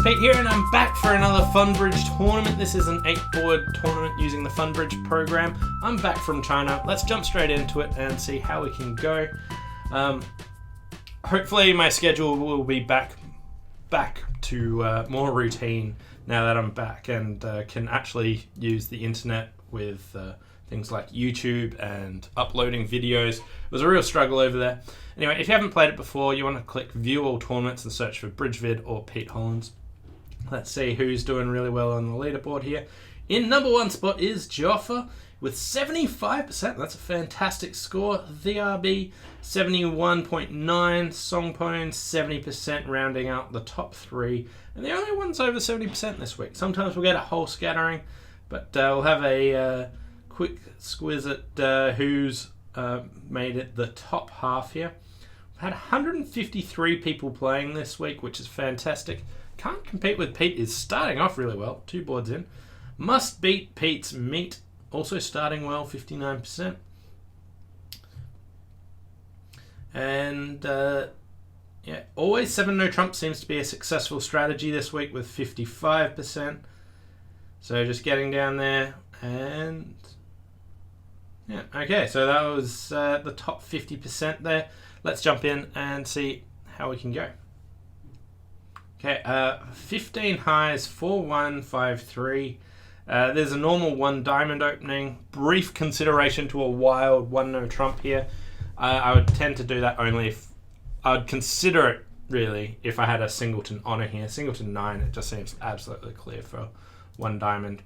Pete here, and I'm back for another Funbridge tournament. This is an 8-board tournament using the Funbridge program. I'm back from China. Let's jump straight into it and see how we can go. Hopefully my schedule will be back to more routine now that I'm back and can actually use the internet with things like YouTube and uploading videos. It was a real struggle over there. Anyway, if you haven't played it before, you want to click View All Tournaments and search for Bridgevid or Pete Hollins. Let's see who's doing really well on the leaderboard here. In number one spot is Joffa with 75%. That's a fantastic score. VRB 71.9, Songpone 70%, rounding out the top three. And the only one's over 70% this week. Sometimes we'll get a whole scattering, but we'll have a quick squiz at who's made it the top half here. We've had 153 people playing this week, which is fantastic. Can't Compete with Pete is starting off really well, 2 boards in. Must Beat Pete's Meat, also starting well, 59%. And yeah, Always 7 No Trump seems to be a successful strategy this week with 55%. So just getting down there, and yeah, okay, so that was the top 50% there. Let's jump in and see how we can go. Okay, 15 highs, 4-1, 5-3. There's a normal 1 diamond opening. Brief consideration to a wild 1 No Trump here. I would tend to do that only if I'd consider it, really, if I had a Singleton honor here. Singleton 9, it just seems absolutely clear for 1 diamond.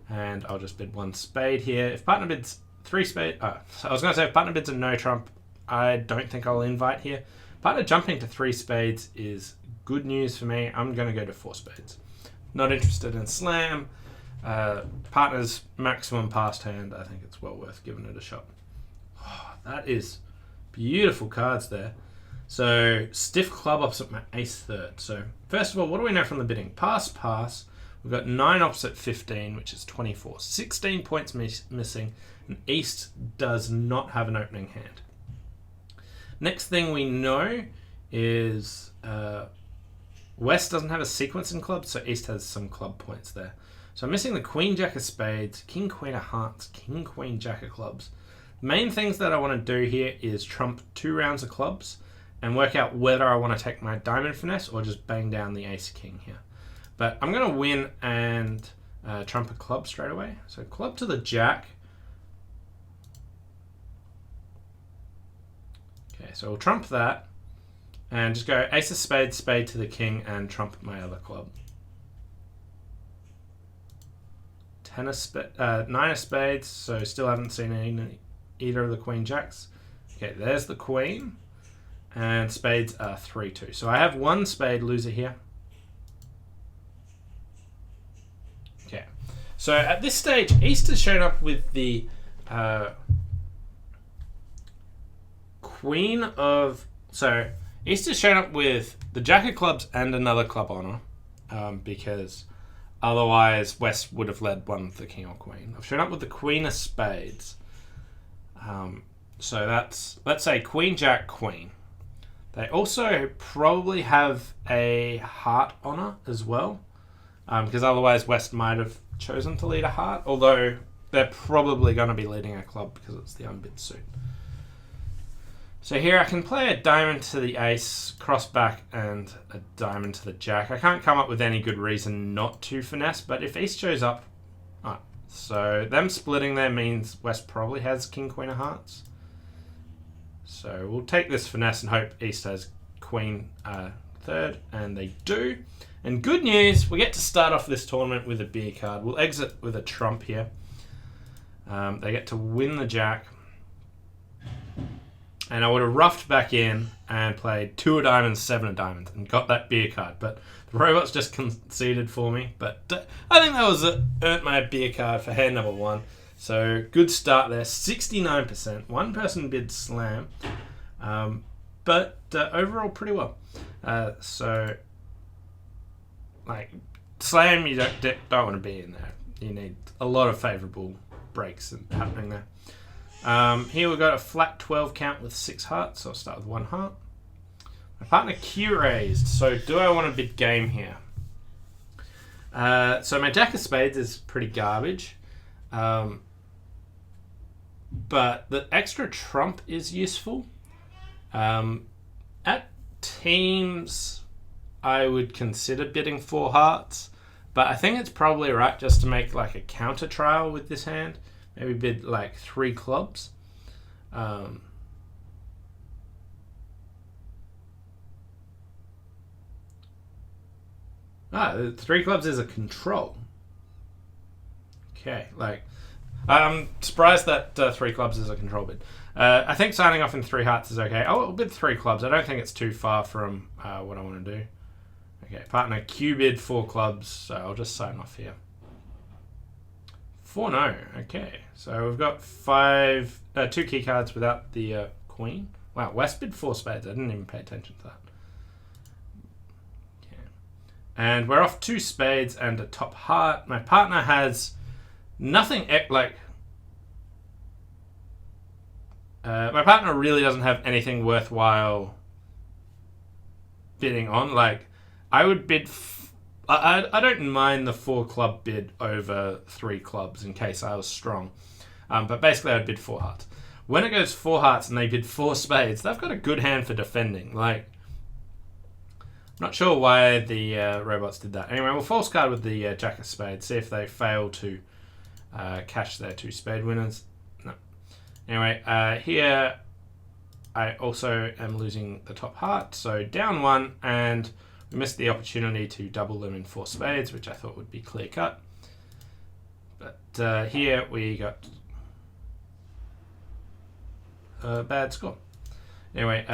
And I'll just bid 1 spade here. If partner bids 3 spade, so I was going to say if partner bids a no trump, I don't think I'll invite here. Partner jumping to 3 spades is good news for me. I'm going to go to 4 spades. Not interested in slam. Partner's maximum past hand. I think it's well worth giving it a shot. Oh, that is beautiful cards there. So stiff club opposite my ace third. So first of all, what do we know from the bidding? Pass, pass. We've got 9 opposite 15, which is 24. 16 points missing. And East does not have an opening hand. Next thing we know is West doesn't have a sequence in clubs, so East has some club points there. So I'm missing the Queen Jack of Spades, King Queen of Hearts, King Queen Jack of Clubs. The main things that I want to do here is trump 2 rounds of clubs and work out whether I want to take my diamond finesse or just bang down the ace king here. But I'm going to win and trump a club straight away. So club to the jack. Okay, so we'll trump that and just go ace of spades, spade to the king, and trump my other club. 9 of spades, so still haven't seen either of the queen jacks. Okay, there's the queen, and spades are 3-2. So I have 1 spade loser here. Okay, so at this stage, East has shown up with the Queen of... So East has shown up with the Jack of Clubs and another club honor, because otherwise West would have led one with the King or Queen. I've shown up with the Queen of Spades. So that's, let's say, Queen, Jack, Queen. They also probably have a heart honor as well, because otherwise West might have chosen to lead a heart, although they're probably going to be leading a club because it's the unbid suit. So here I can play a diamond to the ace, cross back, and a diamond to the jack. I can't come up with any good reason not to finesse, but if East shows up... Oh, so them splitting there means West probably has King, Queen of Hearts. So we'll take this finesse and hope East has Queen third, and they do. And good news, we get to start off this tournament with a beer card. We'll exit with a trump here. They get to win the jack. And I would have roughed back in and played 2 of diamonds, 7 of diamonds, and got that beer card. But the robots just conceded for me. But I think that was earned my beer card for hand number 1. So good start there, 69%. 1 person bid slam, but overall pretty well. So like slam, you don't want to be in there. You need a lot of favourable breaks happening there. Here we've got a flat 12 count with 6 hearts, so I'll start with 1 heart. My partner Q raised, so do I want to bid game here? So my Jack of Spades is pretty garbage. But the extra trump is useful. At teams, I would consider bidding 4 hearts, but I think it's probably right just to make like a counter trial with this hand. Maybe bid like 3 clubs. 3 clubs is a control. Okay, like I'm surprised that 3 clubs is a control bid. I think signing off in 3 hearts is okay. I'll bid 3 clubs. I don't think it's too far from what I want to do. Okay, partner Q bid 4 clubs, so I'll just sign off here. 4 no. Okay, so we've got 2 key cards without the queen. Wow, West bid 4 spades. I didn't even pay attention to that. Okay, and we're off 2 spades and a top heart. My partner has nothing like. My partner really doesn't have anything worthwhile bidding on. Like, I would bid. I don't mind the 4 club bid over 3 clubs in case I was strong. But basically, I'd bid 4 hearts. When it goes 4 hearts and they bid 4 spades, they've got a good hand for defending. Like, I'm not sure why the robots did that. Anyway, we'll false card with the Jack of Spades. See if they fail to cash their 2 spade winners. No. Anyway, here I also am losing the top heart. So down 1, and we missed the opportunity to double them in 4 spades, which I thought would be clear cut. But here we got a bad score. Anyway,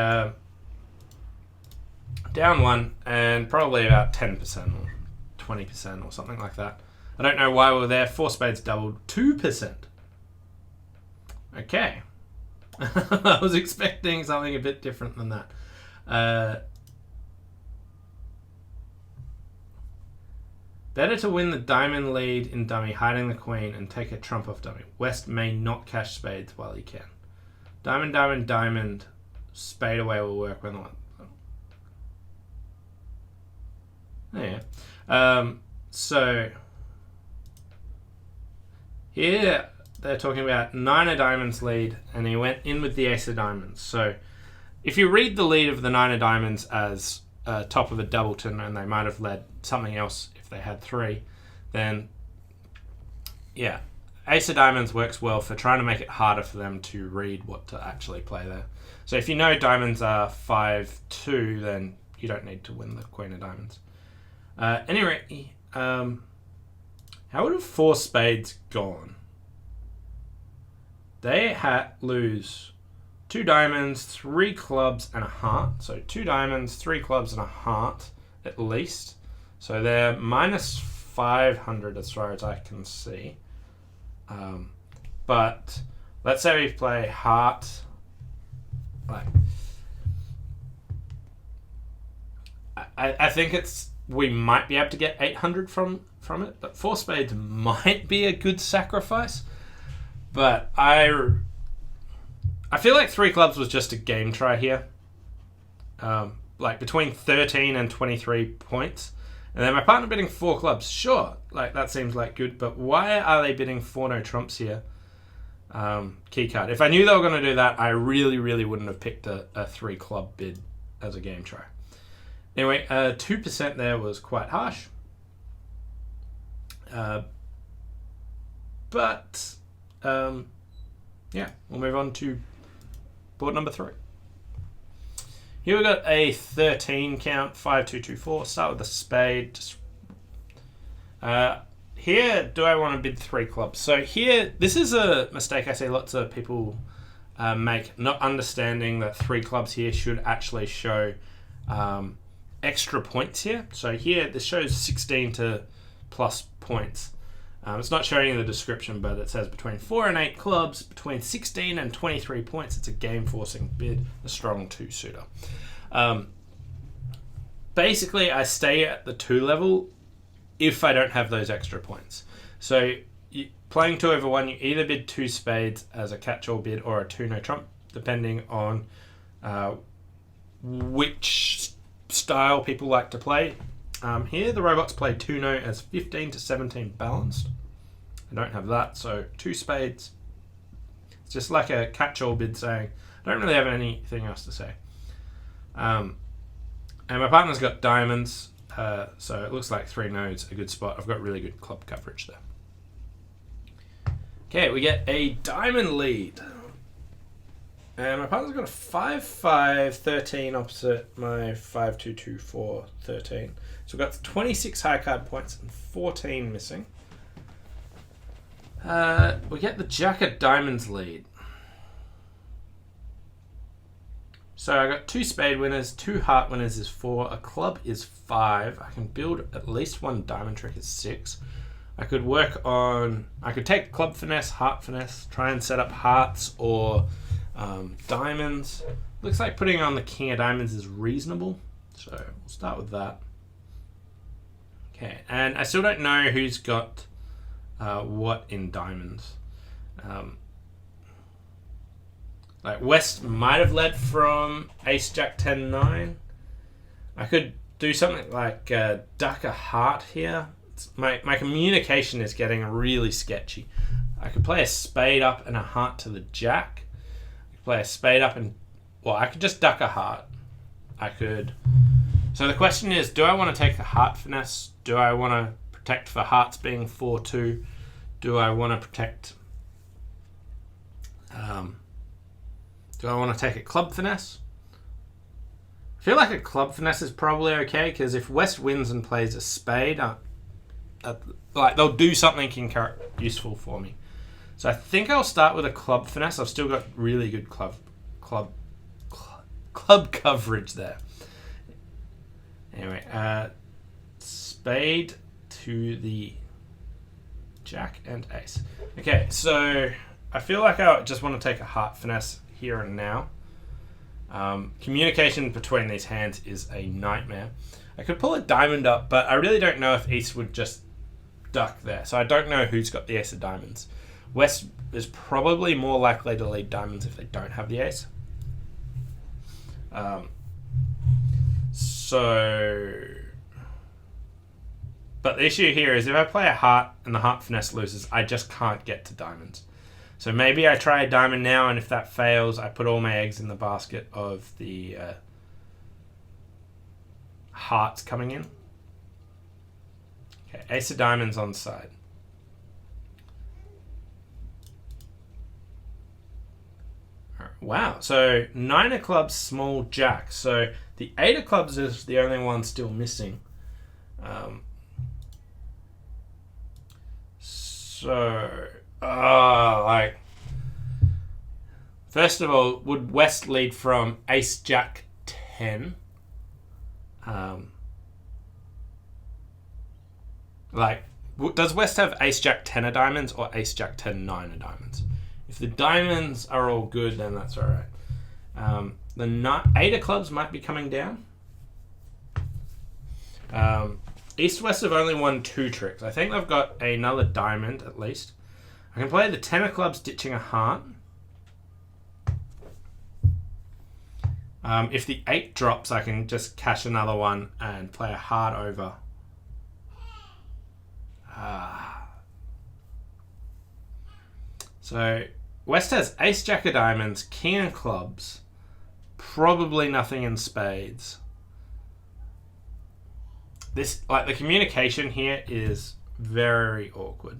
down 1 and probably about 10% or 20% or something like that. I don't know why we were there. 4 spades doubled 2%. Okay. I was expecting something a bit different than that. Better to win the diamond lead in dummy, hiding the queen, and take a trump off dummy. West may not cash spades while he can. Diamond, diamond, diamond. Spade away will work when the one. Yeah. So here they're talking about 9 of diamonds lead, and he went in with the ace of diamonds. So if you read the lead of the 9 of diamonds as top of a doubleton, and they might have led something else if they had 3, then yeah, ace of diamonds works well for trying to make it harder for them to read what to actually play there. So if you know diamonds are 5-2, then you don't need to win the queen of diamonds. Anyway, how would have 4 spades gone? They lose 2 diamonds, 3 clubs, and a heart. So 2 diamonds, 3 clubs, and a heart at least. So they're minus 500 as far as I can see. But let's say we play heart. Like, I think we might be able to get 800 from it, but 4 spades might be a good sacrifice. But I feel like 3 clubs was just a game try here. Like between 13 and 23 points. And then my partner bidding 4 clubs. Sure, like that seems like good. But why are they bidding 4 no trumps here? Key card. If I knew they were going to do that, I really, really wouldn't have picked a 3 club bid as a game try. Anyway, 2% there was quite harsh. But yeah, we'll move on to board number 3. Here we got a 13 count, 5, 2, 2, 4. Start with the spade. Here, do I want to bid 3 clubs? So here, this is a mistake I see lots of people make, not understanding that 3 clubs here should actually show extra points here. So here, this shows 16 to plus points. It's not showing in the description, but it says between 4 and 8 clubs, between 16 and 23 points. It's a game-forcing bid, a strong 2-suiter. Basically, I stay at the 2 level if I don't have those extra points. So playing 2 over 1, you either bid 2 spades as a catch-all bid or a 2 no trump, depending on which style people like to play. Here, the robots play 2-note as 15 to 17 balanced. I don't have that, so 2 spades. It's just like a catch-all bid saying, I don't really have anything else to say. And my partner's got diamonds, so it looks like 3 nodes, a good spot. I've got really good club coverage there. Okay, we get a diamond lead. And my partner's got a 5-5-13 opposite my 5-2-2-4-13. So we've got 26 high card points and 14 missing. We get the Jack of Diamonds lead. So I got 2 spade winners, 2 heart winners is 4, a club is 5. I can build at least 1 diamond trick is 6. I could take club finesse, heart finesse, try and set up hearts or diamonds. Looks like putting on the king of diamonds is reasonable, so we'll start with that. Okay, and I still don't know who's got what in diamonds. Like West might have led from Ace Jack 10 9. I could do something like duck a heart here. My communication is getting really sketchy. I could play a spade up and a heart to the jack. I could play a spade up and... Well, I could just duck a heart. I could... So the question is, do I want to take a heart finesse? Do I want to protect for hearts being 4-2? Do I want to protect... do I want to take a club finesse? I feel like a club finesse is probably okay, because if West wins and plays a spade, like they'll do something useful for me. So I think I'll start with a club finesse. I've still got really good club coverage there. Anyway, spade to the jack and ace. Okay, so I feel like I just want to take a heart finesse here and now. Communication between these hands is a nightmare. I could pull a diamond up, but I really don't know if East would just duck there. So I don't know who's got the ace of diamonds. West is probably more likely to lead diamonds if they don't have the ace. But the issue here is if I play a heart and the heart finesse loses, I just can't get to diamonds. So maybe I try a diamond now, and if that fails, I put all my eggs in the basket of the hearts coming in. Okay, ace of diamonds on side. Wow, so 9 of clubs, small jack. So the 8 of clubs is the only one still missing. First of all, would West lead from Ace Jack 10? Does West have Ace Jack 10 of diamonds or Ace Jack 10 9 of diamonds? If the diamonds are all good, then that's all right. The 8 of clubs might be coming down. East-West have only won 2 tricks. I think they've got another diamond at least. I can play the 10 of clubs ditching a heart. If the 8 drops, I can just cash another one and play a heart over. So West has Ace Jack of diamonds, King of clubs, probably nothing in spades. The communication here is very awkward.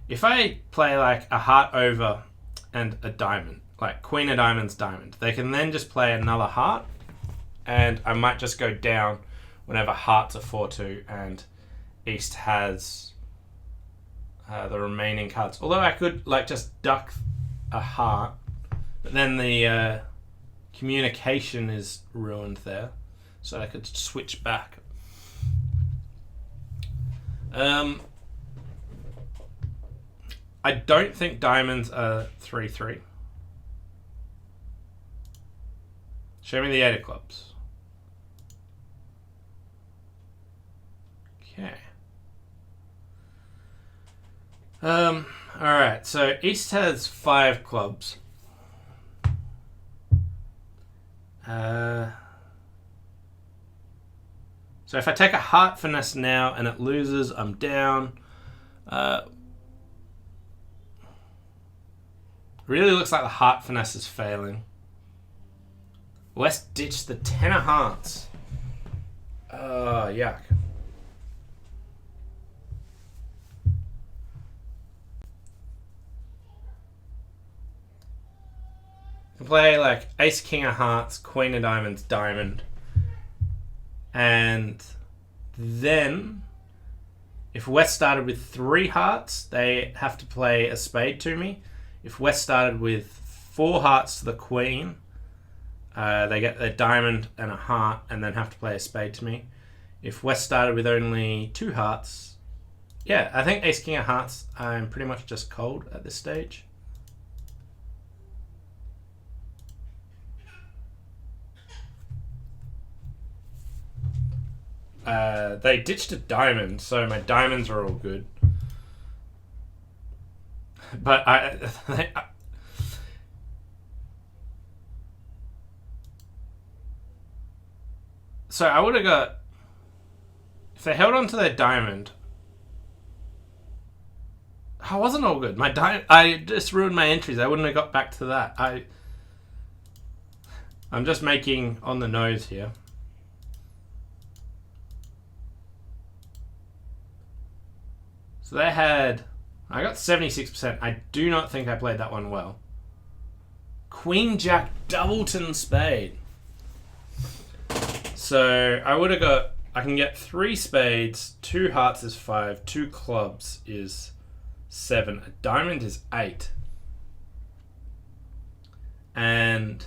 If I play like a heart over and a diamond, like Queen of diamonds, diamond, they can then just play another heart, and I might just go down whenever hearts are 4-2 and East has the remaining cards. Although I could just duck a heart, but then the communication is ruined there. So I could switch back. I don't think diamonds are 3-3. Show me the 8 of clubs. Okay. Alright, so East has 5 clubs. So if I take a heart finesse now and it loses, I'm down. Really looks like the heart finesse is failing. West ditched the 10 of hearts. Yuck. Can play like ace king of hearts, queen of diamonds, diamond, and then if West started with 3 hearts, they have to play a spade to me. If West started with 4 hearts to the queen, they get a diamond and a heart and then have to play a spade to me. If West started with only 2 hearts, yeah, I think ace king of hearts, I'm pretty much just cold at this stage. They ditched a diamond, so my diamonds are all good. But so I would have got, if they held on to their diamond, I wasn't all good. I just ruined my entries. I wouldn't have got back to that. I'm just making on the nose here. So they had, I got 76%. I do not think I played that one well. Queen Jack Doubleton Spade. So I would have got, I can get 3 spades, 2 hearts is 5, 2 clubs is 7, a diamond is 8. And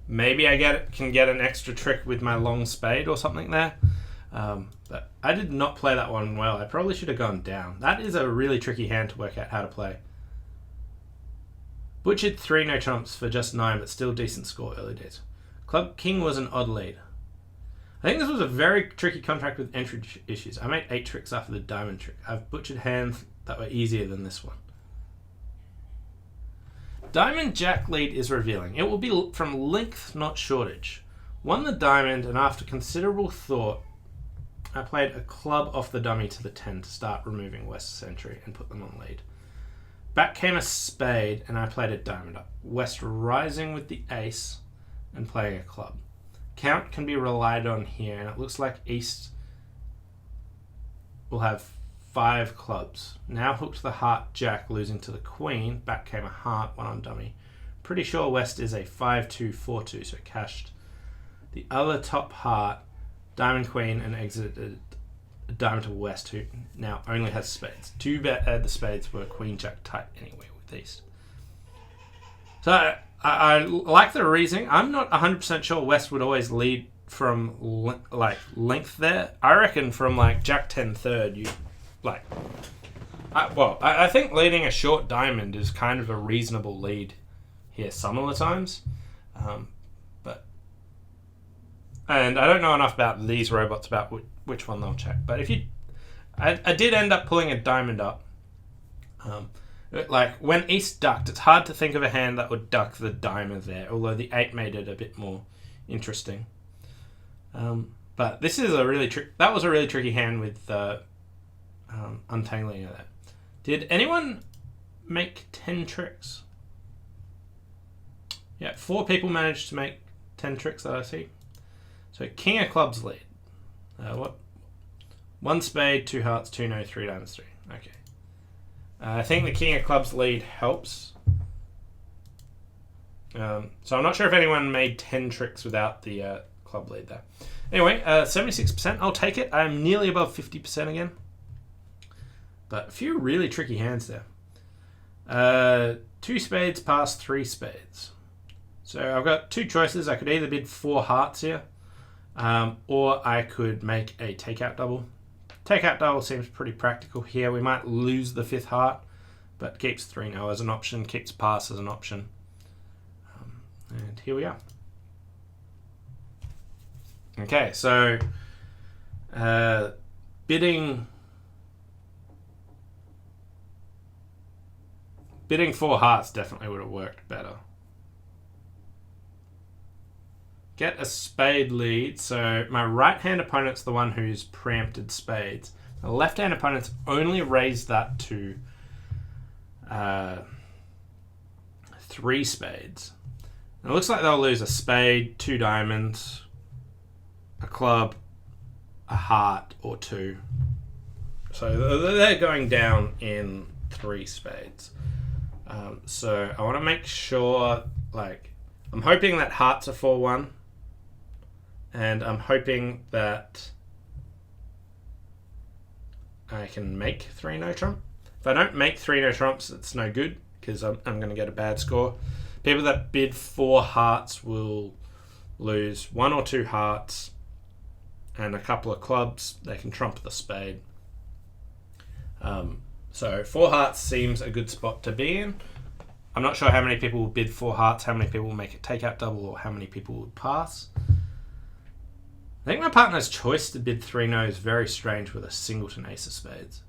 maybe I can get an extra trick with my long spade or something there. But I did not play that one well. I probably should have gone down. That is a really tricky hand to work out how to play. Butchered 3 no trumps for just 9, but still decent score early days. Club King was an odd lead. I think this was a very tricky contract with entry issues. I made 8 tricks after the diamond trick. I've butchered hands that were easier than this one. Diamond Jack lead is revealing. It will be from length, not shortage. Won the diamond, and after considerable thought, I played a club off the dummy to the 10 to start removing West's entry and put them on lead. Back came a spade, and I played a diamond up. West rising with the ace and playing a club. Count can be relied on here, and it looks like East will have 5 clubs. Now hooked the heart Jack, losing to the queen. Back came a heart, one on dummy. Pretty sure West is a 5-2, 4-2, so cashed the other top heart, diamond queen, and exited a diamond to West, who now only has spades. Too bad the spades were queen jack tight anyway with East. So I like the reasoning. I'm not 100% sure West would always lead from length there. I reckon from like Jack 10 third, you like. I think leading a short diamond is kind of a reasonable lead here some of the times, and I don't know enough about these robots about which one they'll check. But if I did end up pulling a diamond up. Like when East ducked, it's hard to think of a hand that would duck the diamond there, although the 8 made it a bit more interesting. But this is that was a really tricky hand with untangling of that. Did anyone make 10 tricks? Yeah, 4 people managed to make 10 tricks that I see. So King of Clubs lead. What? 1 spade, 2 hearts, 2 no, 3 diamonds, 3. Okay. I think the King of Clubs lead helps. So I'm not sure if anyone made 10 tricks without the club lead there. Anyway, 76%. I'll take it. I'm nearly above 50% again. But a few really tricky hands there. 2 spades past 3 spades. So I've got 2 choices. I could either bid 4 hearts here, or I could make a takeout double. Takeout double seems pretty practical here. We might lose the 5th heart, but keeps 3 no as an option, keeps pass as an option. And here we are. Okay, so bidding bidding 4 hearts definitely would have worked better. Get a spade lead. So my right-hand opponent's the one who's preempted spades. The left-hand opponent's only raised that to 3 spades. And it looks like they'll lose a spade, 2 diamonds, a club, a heart, or 2. So they're going down in 3 spades. So I want to make sure, like, I'm hoping that hearts are 4-1. And I'm hoping that I can make 3 no trump. If I don't make 3 no trumps, it's no good because I'm going to get a bad score. People that bid 4 hearts will lose 1 or 2 hearts and a couple of clubs. They can trump the spade. So 4 hearts seems a good spot to be in. I'm not sure how many people will bid 4 hearts, how many people will make a takeout double, or how many people will pass. I think my partner's choice to bid 3 no is very strange with a singleton ace of spades.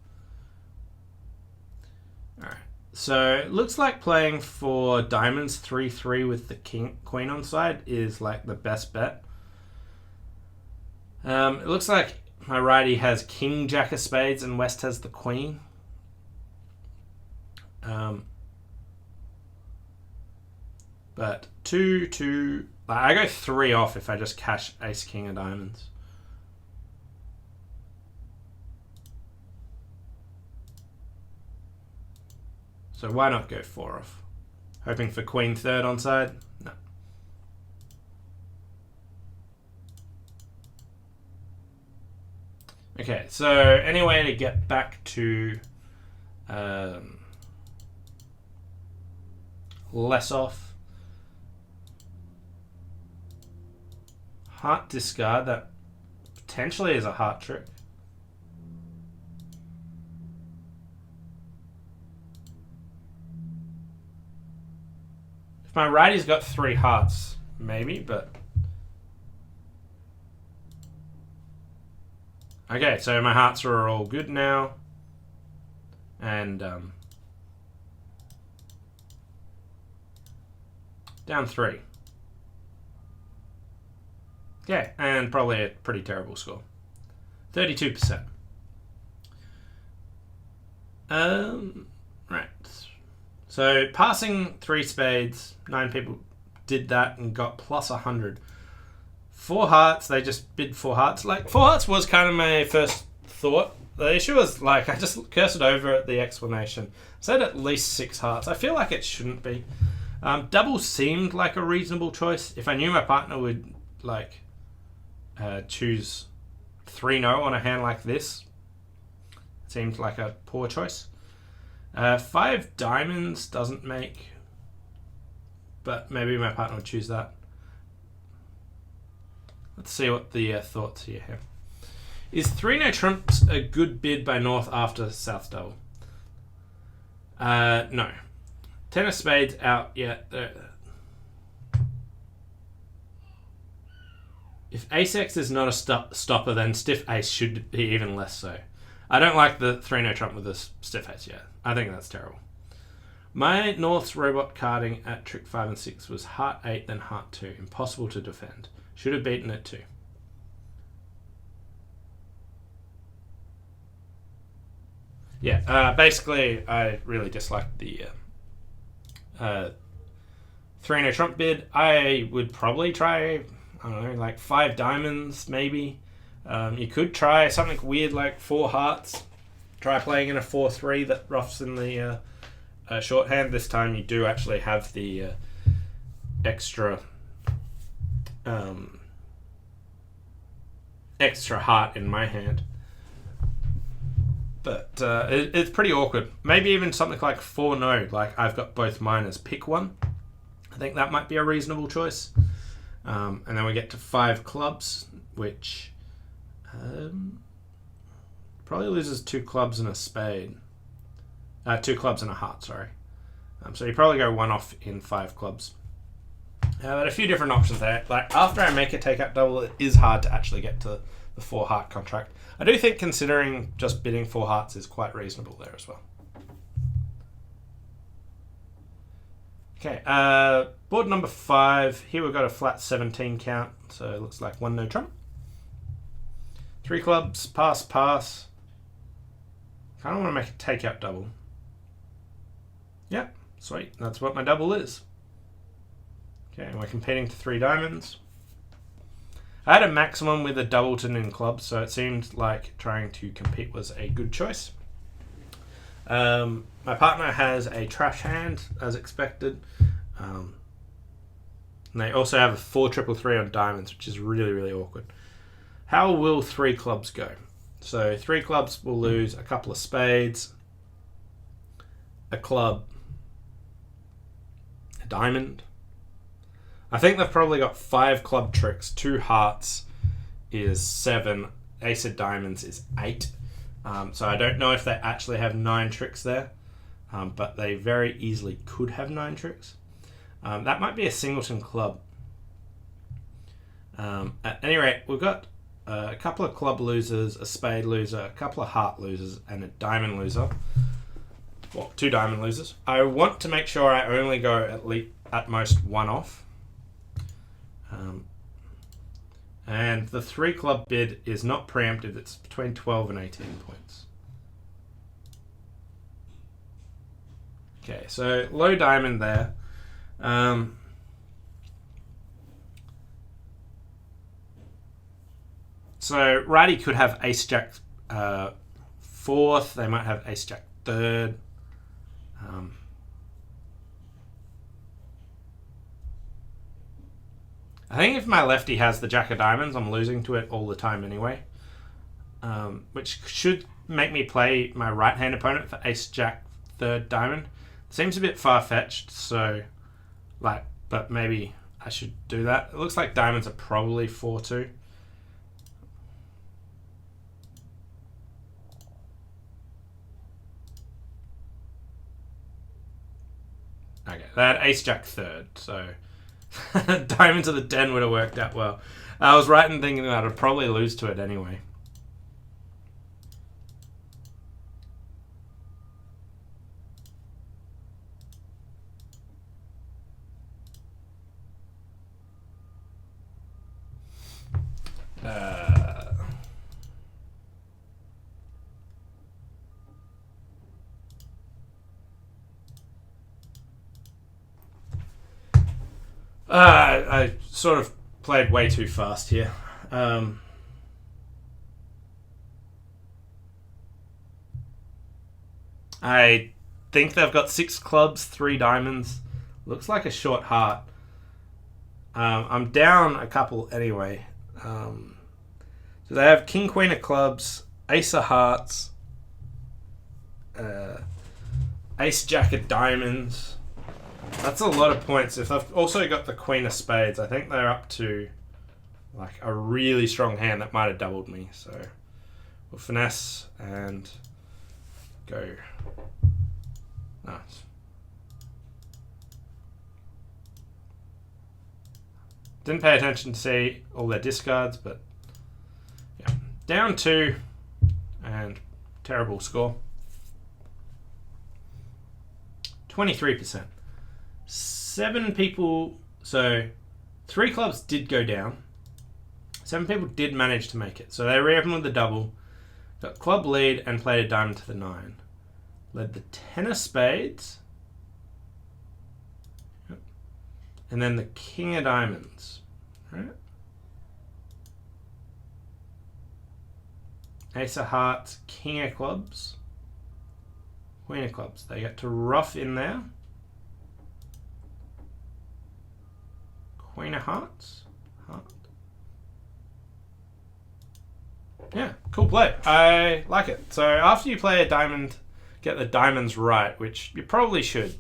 Alright, so it looks like playing for diamonds 3-3 with the queen on side is like the best bet. It looks like my righty has king jack of spades and West has the queen. But 2-2... I go 3 off if I just cash ace king of diamonds. So why not go 4 off? Hoping for queen third on side? No. Okay, so any way to get back to less off. Heart discard, that potentially is a heart trick. If my righty's got 3 hearts, maybe, but... Okay, so my hearts are all good now. And, down 3. Yeah, and probably a pretty terrible score. 32%. Right. So passing 3 spades, 9 people did that and got plus 100. 4 hearts, they just bid 4 hearts. Like, 4 hearts was kind of my first thought. The issue was, like, I just cursed over at the explanation. Said at least 6 hearts. I feel like it shouldn't be. Double seemed like a reasonable choice. If I knew my partner would, like... choose 3 no on a hand like this. Seemed like a poor choice. 5 diamonds doesn't make, but maybe my partner would choose that. Let's see what the thoughts here have. Is 3 no trumps a good bid by North after South double? No. 10 of spades out yet. If ace-x is not a stopper, then stiff ace should be even less so. I don't like the 3 no trump with the stiff ace yet. I think that's terrible. My North's robot carding at trick 5 and 6 was heart 8 then heart 2. Impossible to defend. Should have beaten it too. Yeah, basically I really disliked the 3 no trump bid. I would probably try... I don't know, like 5 diamonds, maybe. You could try something weird like 4 hearts. Try playing in a 4-3 that roughs in the shorthand. This time you do actually have the extra heart in my hand. But it's pretty awkward. Maybe even something like 4 no, like I've got both minors. Pick one. I think that might be a reasonable choice. And then we get to 5 clubs, which probably loses 2 clubs and a spade. 2 clubs and a heart, sorry. So you probably go 1 off in 5 clubs. But a few different options there. Like after I make a takeout double, it is hard to actually get to the 4 heart contract. I do think considering just bidding 4 hearts is quite reasonable there as well. Okay, board number 5. Here we've got a flat 17 count, so it looks like 1 no trump. 3 clubs, pass, pass. Kind of want to make a take-out double. Yep, sweet. That's what my double is. Okay, and we're competing to 3 diamonds. I had a maximum with a doubleton in clubs, so it seemed like trying to compete was a good choice. My partner has a trash hand, as expected. And they also have a 4-3-3 on diamonds, which is really, really awkward. How will 3 clubs go? So 3 clubs will lose a couple of spades, a club, a diamond. I think they've probably got 5 club tricks. 2 hearts is 7. Ace of diamonds is 8. So I don't know if they actually have 9 tricks there, but they very easily could have 9 tricks. That might be a singleton club. At any rate, we've got a couple of club losers, a spade loser, a couple of heart losers, and a diamond loser. Well, 2 diamond losers. I want to make sure I only go at most 1 off. And the 3 club bid is not preemptive. It's between 12 and 18 points. Okay, so low diamond there. So righty could have ace jack 4th. They might have ace jack 3rd. I think if my lefty has the jack of diamonds, I'm losing to it all the time anyway. Which should make me play my right-hand opponent for ace jack 3rd diamond. Seems a bit far-fetched, so but maybe I should do that. It looks like diamonds are probably 4-2. Okay, they had ace jack 3rd, so diamonds of the 10 would have worked out well. I was right in thinking that I'd probably lose to it anyway. I sort of played way too fast here. I think they've got 6 clubs, 3 diamonds. Looks like a short heart. I'm down a couple anyway. So they have king, queen of clubs, ace of hearts, ace, jack of diamonds. That's a lot of points. If they've also got the queen of spades, I think they're up to like a really strong hand that might have doubled me. So we'll finesse and go. Nice. Didn't pay attention to see all their discards, but yeah. Down 2 and terrible score. 23%. 7 people, so 3 clubs did go down. 7 people did manage to make it. So they reopened with the double, got club lead and played a diamond to the 9. Led the 10 of spades. Yep. And then the king of diamonds. Right? Ace of hearts, king of clubs, queen of clubs. They get to rough in there. Queen of hearts. Heart. Yeah, cool play. I like it. So after you play a diamond, get the diamonds right, which you probably should.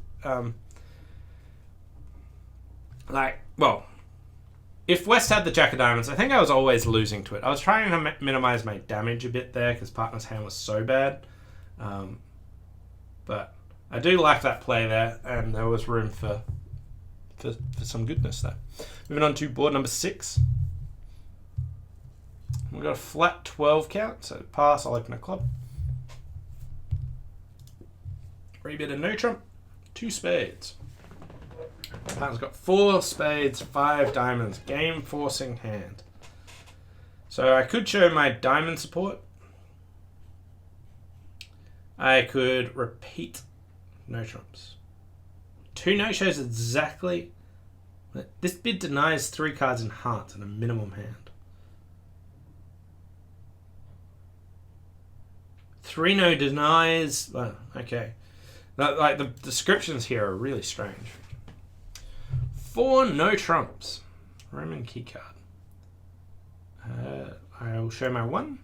If West had the jack of diamonds, I think I was always losing to it. I was trying to minimize my damage a bit there because partner's hand was so bad. But I do like that play there, and there was room for some goodness there. Moving on to board number 6. We've got a flat 12 count, so pass, I'll open a club. Rebid a no trump, 2 spades. Partner's got 4 spades, 5 diamonds. Game forcing hand. So I could show my diamond support. I could repeat no trumps. 2 no-shows exactly. This bid denies 3 cards in hearts and a minimum hand. 3 no denies. Well, okay. Like the descriptions here are really strange. 4 no trumps. Roman keycard. I will show my 1.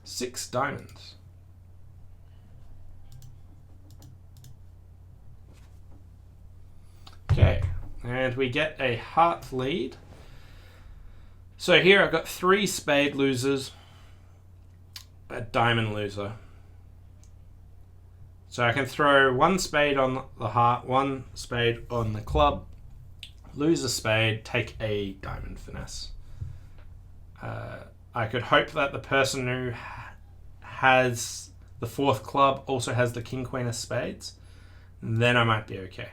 6 diamonds. Okay, and we get a heart lead. So here I've got 3 spade losers, a diamond loser. So I can throw 1 spade on the heart, 1 spade on the club, lose a spade, take a diamond finesse. I could hope that the person who has the 4th club also has the king, queen of spades. Then I might be okay.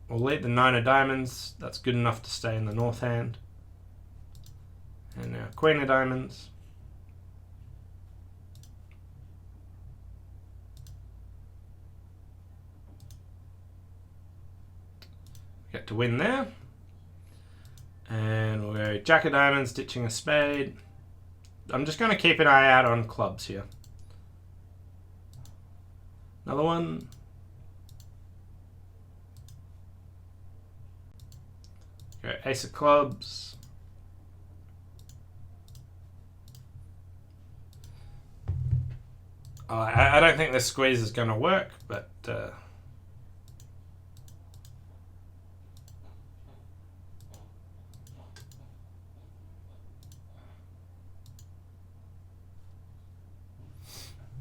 We'll lead the 9 of diamonds. That's good enough to stay in the north hand. And now queen of diamonds. Get to win there. And we'll go jack of diamonds, ditching a spade. I'm just going to keep an eye out on clubs here. Another one. Go ace of clubs. I don't think this squeeze is going to work, but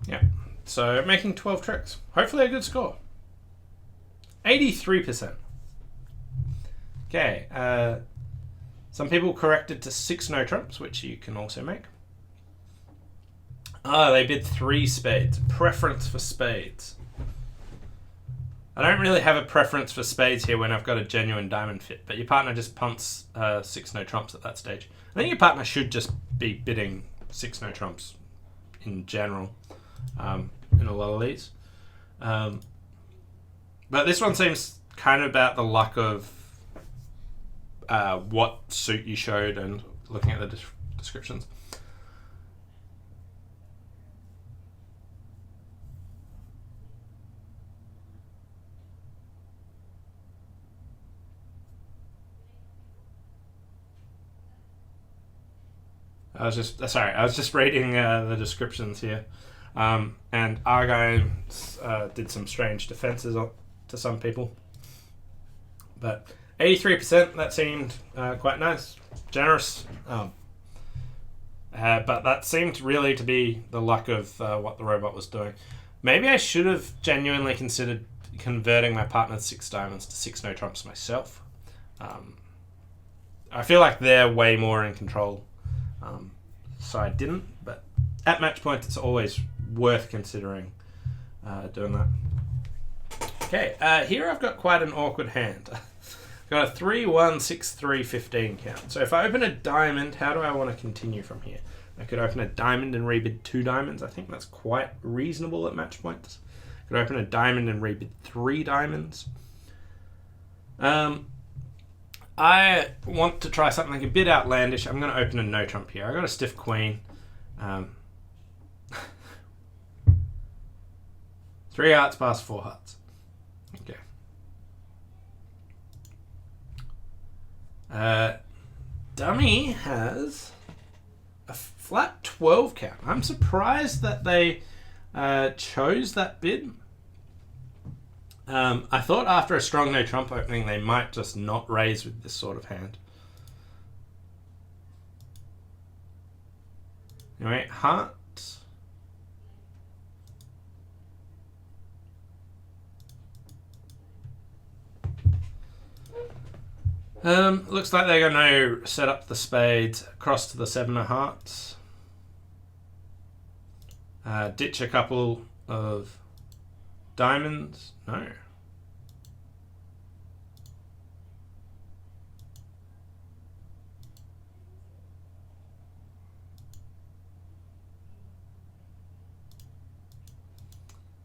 yeah. So making 12 tricks. Hopefully a good score. 83%. Okay. Some people corrected to 6 no trumps, which you can also make. They bid 3 spades. Preference for spades. I don't really have a preference for spades here when I've got a genuine diamond fit, but your partner just punts 6 no trumps at that stage. I think your partner should just be bidding 6 no trumps in general in a lot of these. But this one seems kind of about the luck of what suit you showed and looking at the descriptions. I was just reading the descriptions here. And our guy did some strange defenses to some people. But 83%, that seemed quite nice. Generous. But that seemed really to be the luck of what the robot was doing. Maybe I should have genuinely considered converting my partner's 6 diamonds to 6 no trumps myself. I feel like they're way more in control. So I didn't, but at match point it's always worth considering doing that. Okay, here I've got quite an awkward hand. I've got a 3, 1, 6, 3, 15 count. So if I open a diamond, how do I want to continue from here? I could open a diamond and rebid 2 diamonds. I think that's quite reasonable at match points. I could open a diamond and rebid 3 diamonds. I want to try something a bit outlandish. I'm going to open a no trump here. I got a stiff queen. 3 hearts past 4 hearts. Okay. Dummy has a flat 12 count. I'm surprised that they chose that bid. I thought after a strong no trump opening they might just not raise with this sort of hand. Anyway, heart. Looks like they're going to set up the spades across to the 7 of hearts. Ditch a couple of diamonds. No.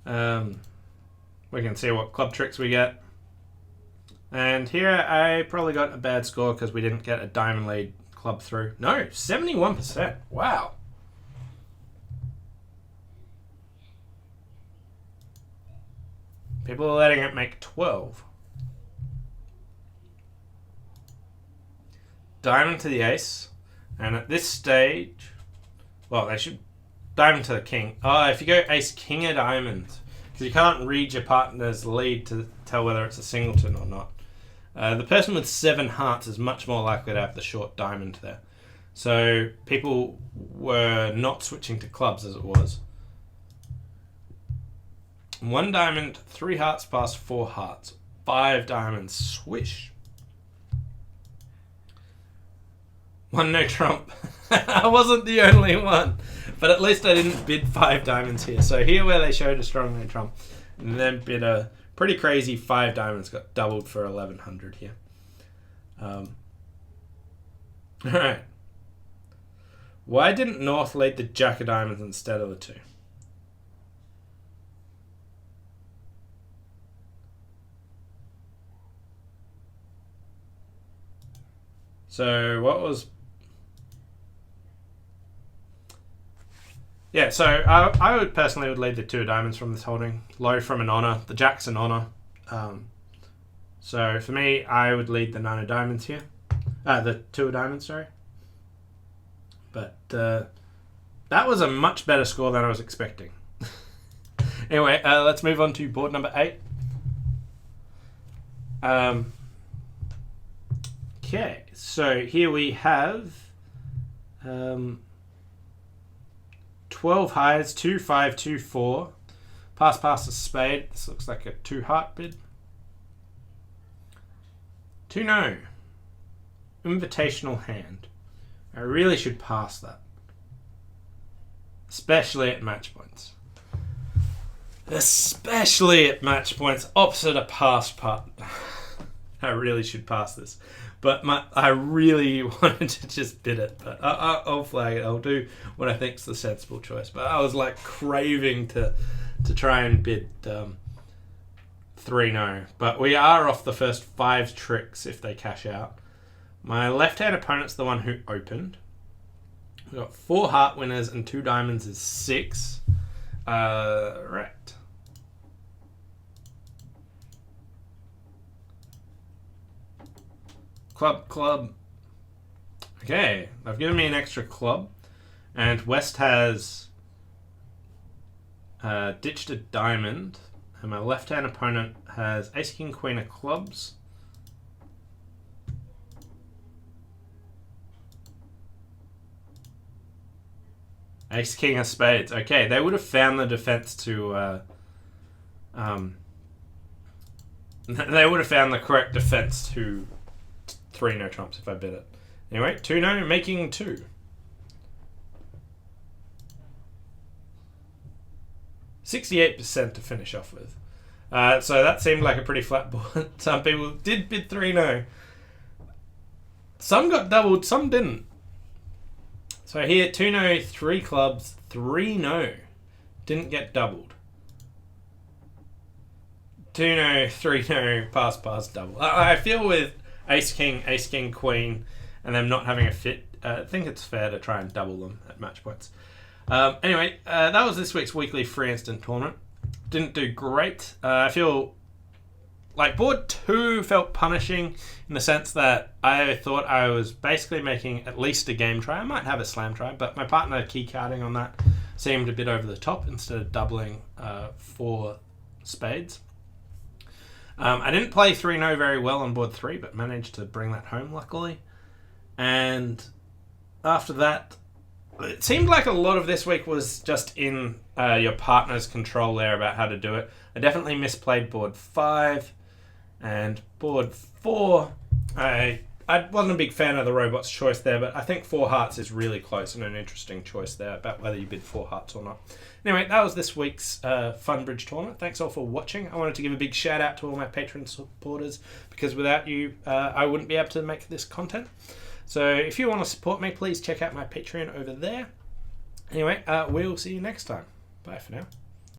We can see what club tricks we get. And here I probably got a bad score because we didn't get a diamond lead club through. No, 71%. Wow. People are letting it make 12. Diamond to the ace. And at this stage, well, they should diamond to the king. Oh, if you go ace king of diamonds, because you can't read your partner's lead to tell whether it's a singleton or not. The person with 7 hearts is much more likely to have the short diamond there. So people were not switching to clubs as it was. 1 diamond, 3 hearts past 4 hearts. 5 diamonds, swish. 1 no trump. I wasn't the only one. But at least I didn't bid 5 diamonds here. So here where they showed a strong no trump. And then bid a pretty crazy 5 diamonds. Got doubled for 1100 here. Alright. Why didn't North lead the jack of diamonds instead of the 2? So what was... Yeah, so I would personally would lead the 2 of diamonds from this holding. Low from an honor. The jack's an honor. So for me, I would lead the 9 of diamonds here. The 2 of diamonds, sorry. But that was a much better score than I was expecting. Anyway, let's move on to board number 8. Okay, so here we have 12 highs, 2, 5, 2, 4. Pass a spade. This looks like a 2 heart bid. 2 no. Invitational hand. I really should pass that. Especially at match points. Especially at match points opposite a pass putt. I really should pass this. But I really wanted to just bid it. But I'll flag it. I'll do what I think is the sensible choice. But I was like craving to try and bid 3 no. But we are off the first 5 tricks if they cash out. My left-hand opponent's the one who opened. We've got 4 heart winners and 2 diamonds is 6. Right. Club. Okay, they've given me an extra club. And West has ditched a diamond. And my left-hand opponent has ace, king, queen of clubs. Ace, king of spades. Okay, they would have found the defense to... they would have found the correct defense to 3 no trumps if I bid it. Anyway, 2 no, making 2. 68% to finish off with. So that seemed like a pretty flat board. Some people did bid 3 no. Some got doubled, some didn't. So here, 2 no, 3 clubs, 3 no. Didn't get doubled. 2 no, 3 no, pass, double. I feel with ace, king, queen, and them not having a fit, I think it's fair to try and double them at match points. Anyway, that was this week's weekly free instant tournament. Didn't do great. I feel like board 2 felt punishing in the sense that I thought I was basically making at least a game try. I might have a slam try, but my partner key carding on that seemed a bit over the top instead of doubling 4 spades. I didn't play 3 no very well on board 3, but managed to bring that home luckily. And after that, it seemed like a lot of this week was just in your partner's control there about how to do it. I definitely misplayed board 5 and board 4. I wasn't a big fan of the robot's choice there, but I think 4 hearts is really close and an interesting choice there about whether you bid 4 hearts or not. Anyway, that was this week's Fun Bridge tournament. Thanks all for watching. I wanted to give a big shout out to all my Patreon supporters because without you, I wouldn't be able to make this content. So if you want to support me, please check out my Patreon over there. Anyway, we'll see you next time. Bye for now.